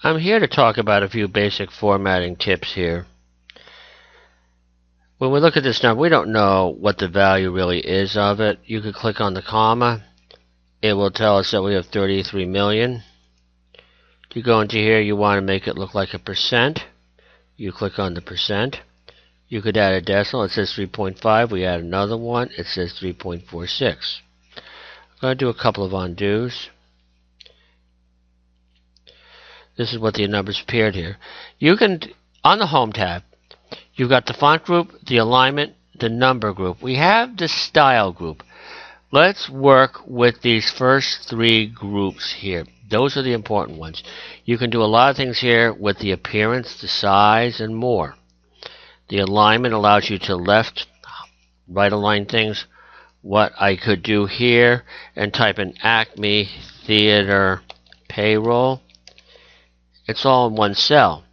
I'm here to talk about a few basic formatting tips here. When we look at this number, we don't know what the value really is of it. You could click on the comma. It will tell us that we have 33 million. You go into here, you want to make it look like a percent. You click on the percent. You could add a decimal. It says 3.5. We add another one. It says 3.46. I'm going to do a couple of undos. This is what the numbers appeared here. You can, on the Home tab, you've got the font group, the alignment, the number group. We have the style group. Let's work with these first three groups here. Those are the important ones. You can do a lot of things here with the appearance, the size, and more. The alignment allows you to left, right align things. What I could do here and type in Acme Theater Payroll. It's all in one cell.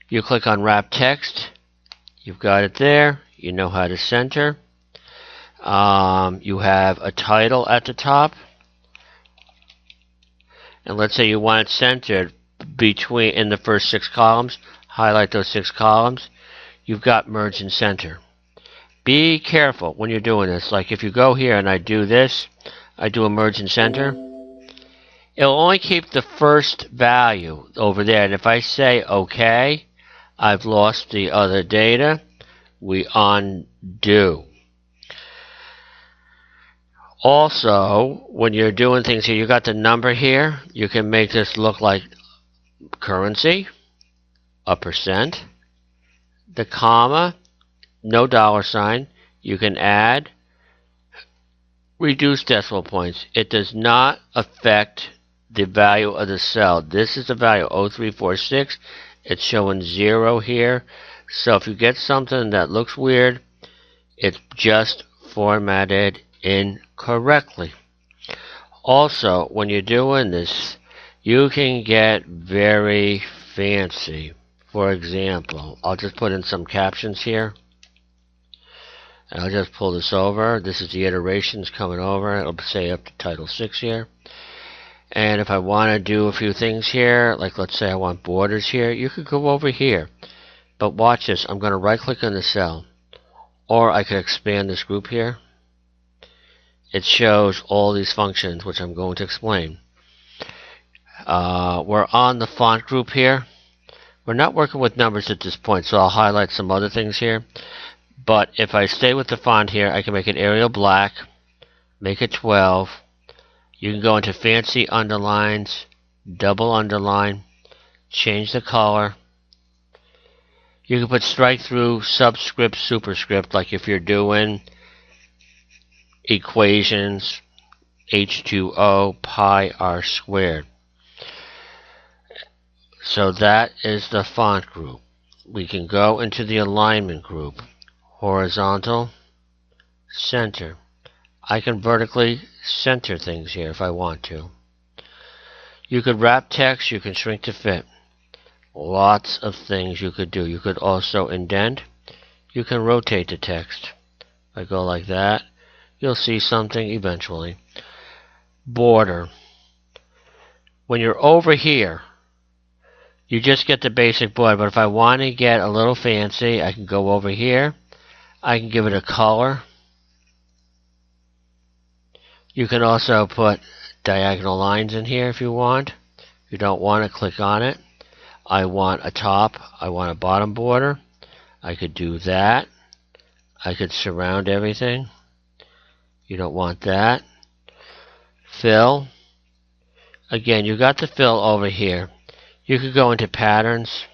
You click on Wrap Text. You've got it there. You know how to center. You have a title at the top. And let's say you want it centered in the first 6 columns. Highlight those 6 columns. You've got Merge and Center. Be careful when you're doing this. Like if you go here and I do this, I do a Merge and Center. It'll only keep the first value over there. And if I say OK, I've lost the other data. We undo. Also, when you're doing things here, you got the number here. You can make this look like currency, a percent, the comma, no dollar sign. You can add, reduce decimal points. It does not affect the value of the cell. This is the value 0346. It's showing 0 here. So if you get something that looks weird, it's just formatted incorrectly. Also, when you're doing this, you can get very fancy. For example, I'll just put in some captions here. And I'll just pull this over. This is the iterations coming over. It'll say up to Title 6 here. And if I want to do a few things here, like let's say I want borders here, you could go over here. But watch this. I'm going to right click on the cell. Or I could expand this group here. It shows all these functions, which I'm going to explain. We're on the font group here. We're not working with numbers at this point, so I'll highlight some other things here. But if I stay with the font here, I can make it Arial black, make it 12. You can go into fancy underlines, double underline, change the color. You can put strike through, subscript, superscript, like if you're doing equations, H2O, pi r squared. So that is the font group. We can go into the alignment group. Horizontal, center. I can vertically center things here if I want to. You could wrap text, you can shrink to fit. Lots of things you could do. You could also indent. You can rotate the text. If I go like that, you'll see something eventually. Border. When you're over here, you just get the basic border, but if I want to get a little fancy, I can go over here. I can give it a color. You can also put diagonal lines in here if you want. If you don't want to, click on it. I want a top, I want a bottom border. I could do that. I could surround everything. You don't want that. Fill. Again, you got the fill over here. You could go into patterns.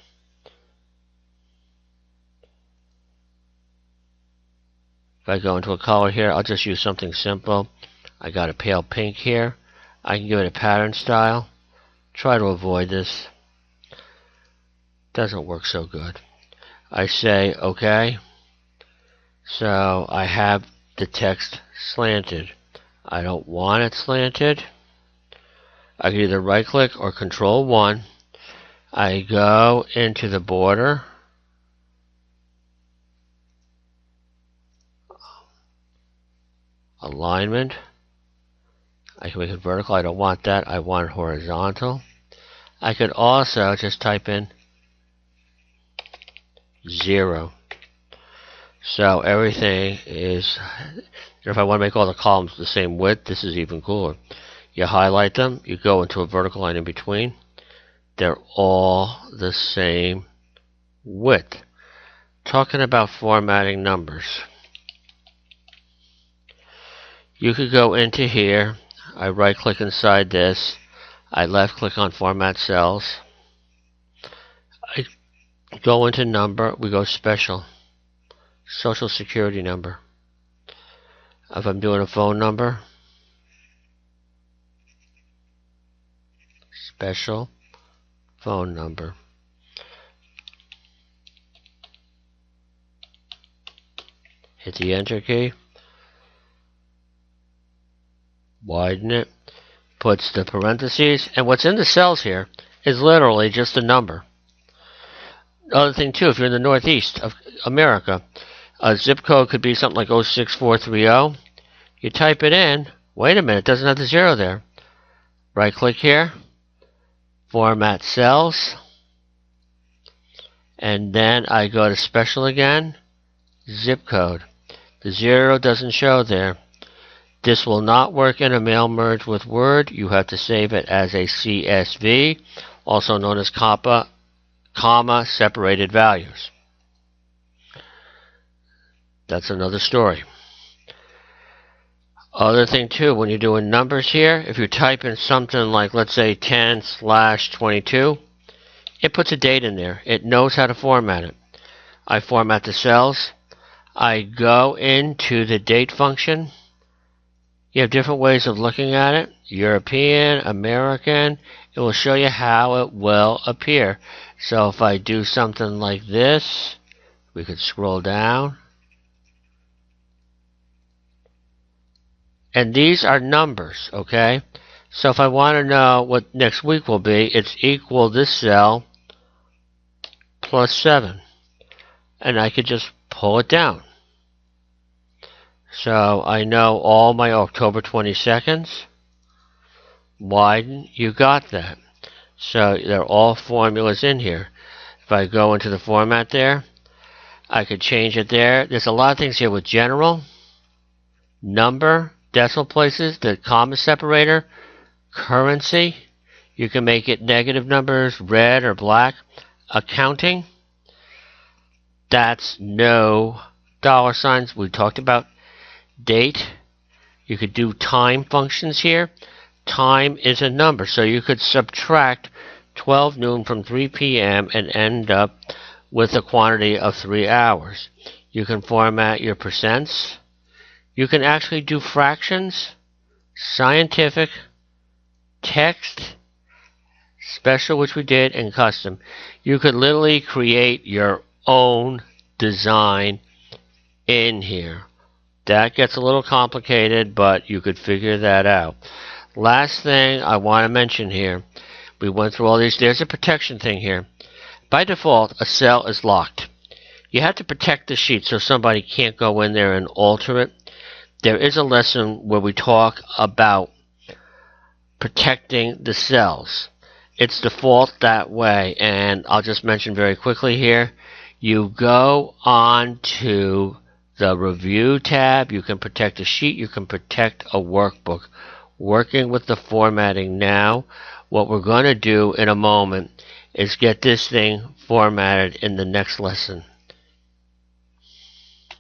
If I go into a color here, I'll just use something simple. I got a pale pink here. I can give it a pattern style. Try to avoid this. Doesn't work so good. I say OK. So I have the text slanted. I don't want it slanted. I can either right click or Control 1. I go into the border. Alignment. I can make it vertical. I don't want that. I want it horizontal. I could also just type in 0. So everything is, if I want to make all the columns the same width, this is even cooler. You highlight them, you go into a vertical line in between. They're all the same width. Talking about formatting numbers. You could go into here. I right click inside this. I left click on format cells. I go into number. We go special. Social security number. If I'm doing a phone number, special phone number. Hit the enter key. Widen it. Puts the parentheses. And what's in the cells here is literally just a number. Other thing too, if you're in the northeast of America, a zip code could be something like 06430. You type it in. Wait a minute, it doesn't have the 0 there. Right click here. Format cells. And then I go to special again. Zip code. The 0 doesn't show there. This will not work in a mail merge with Word. You have to save it as a CSV, also known as comma separated values. That's another story. Other thing too, when you're doing numbers here, if you type in something like, let's say 10/22, it puts a date in there. It knows how to format it. I format the cells. I go into the date function. You have different ways of looking at it. European, American. It will show you how it will appear. So if I do something like this, we could scroll down. And these are numbers, okay? So if I want to know what next week will be, it's equal this cell plus 7. And I could just pull it down. So I know all my October 22nds. Widen, you got that. So they're all formulas in here. If I go into the format there, I could change it there. There's a lot of things here with general, number, decimal places, the comma separator, currency. You can make it negative numbers, red or black. Accounting, that's no dollar signs. We talked about date. You could do time functions here. Time is a number, so you could subtract 12 noon from 3 p.m. and end up with a quantity of 3 hours. You can format your percents. You can actually do fractions, scientific, text, special, which we did, and custom. You could literally create your own design in here. That gets a little complicated, but you could figure that out. Last thing I want to mention here, we went through all these. There's a protection thing here. By default, a cell is locked. You have to protect the sheet so somebody can't go in there and alter it. There is a lesson where we talk about protecting the cells. It's default that way, and I'll just mention very quickly here. You go on to the Review tab. You can protect a sheet. You can protect a workbook. Working with the formatting now, what we're going to do in a moment is get this thing formatted in the next lesson.